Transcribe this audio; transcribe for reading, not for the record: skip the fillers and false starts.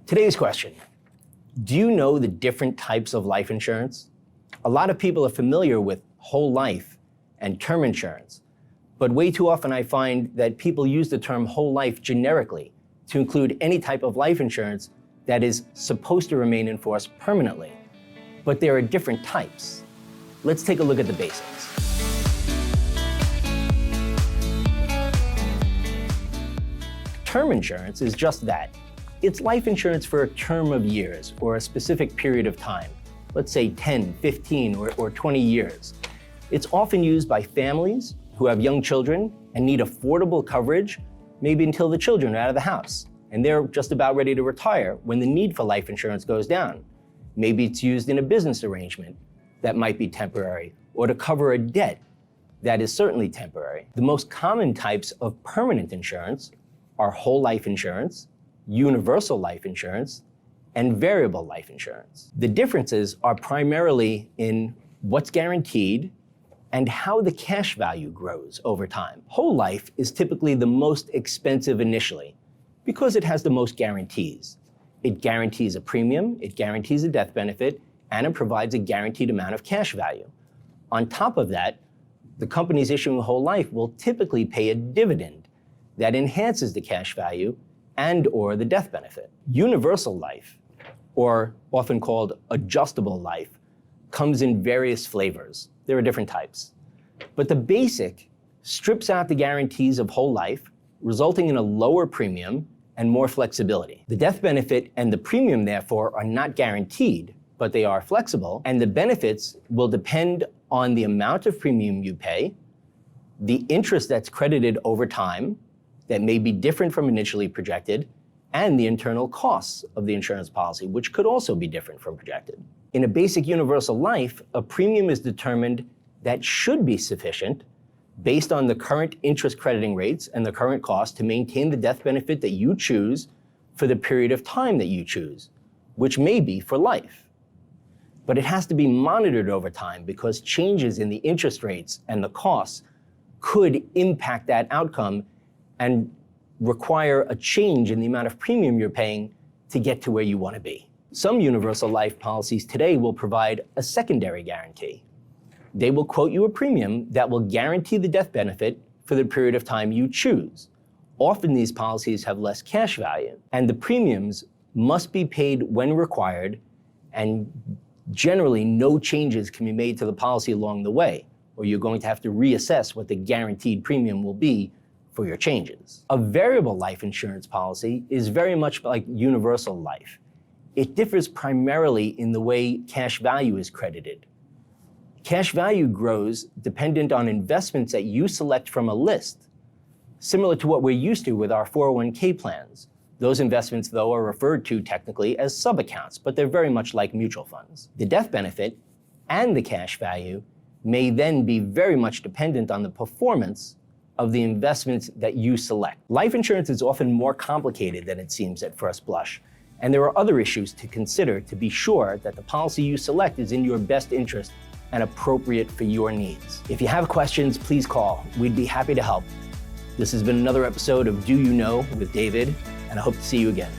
Today's question: do you know the different types of life insurance? A lot of people are familiar with whole life and term insurance, but way too often I find that people use the term whole life generically to include any type of life insurance that is supposed to remain in force permanently. But there are different types. Let's take a look at the basics. Term insurance is just that. It's life insurance for a term of years or a specific period of time. Let's say 10, 15, or 20 years. It's often used by families who have young children and need affordable coverage, maybe until the children are out of the house and they're just about ready to retire when the need for life insurance goes down. Maybe it's used in a business arrangement that might be temporary, or to cover a debt that is certainly temporary. The most common types of permanent insurance are whole life insurance, universal life insurance, and variable life insurance. The differences are primarily in what's guaranteed and how the cash value grows over time. Whole life is typically the most expensive initially because it has the most guarantees. It guarantees a premium, it guarantees a death benefit, and it provides a guaranteed amount of cash value. On top of that, the companies issuing whole life will typically pay a dividend that enhances the cash value and/or the death benefit. Universal life, or often called adjustable life, comes in various flavors. There are different types. But the basic strips out the guarantees of whole life, resulting in a lower premium and more flexibility. The death benefit and the premium, therefore, are not guaranteed, but they are flexible, and the benefits will depend on the amount of premium you pay, the interest that's credited over time that may be different from initially projected, and the internal costs of the insurance policy, which could also be different from projected. In a basic universal life, a premium is determined that should be sufficient based on the current interest crediting rates and the current cost to maintain the death benefit that you choose for the period of time that you choose, which may be for life. But it has to be monitored over time because changes in the interest rates and the costs could impact that outcome and require a change in the amount of premium you're paying to get to where you want to be. Some universal life policies today will provide a secondary guarantee. They will quote you a premium that will guarantee the death benefit for the period of time you choose. Often these policies have less cash value, and the premiums must be paid when required, and generally no changes can be made to the policy along the way, or you're going to have to reassess what the guaranteed premium will be for your changes. A variable life insurance policy is very much like universal life. It differs primarily in the way cash value is credited. Cash value grows dependent on investments that you select from a list, similar to what we're used to with our 401k plans. Those investments, though, are referred to technically as sub-accounts, but they're very much like mutual funds. The death benefit and the cash value may then be very much dependent on the performance of the investments that you select. Life insurance is often more complicated than it seems at first blush, and there are other issues to consider to be sure that the policy you select is in your best interest and appropriate for your needs. If you have questions, please call. We'd be happy to help. This has been another episode of Do You Know with David, and I hope to see you again.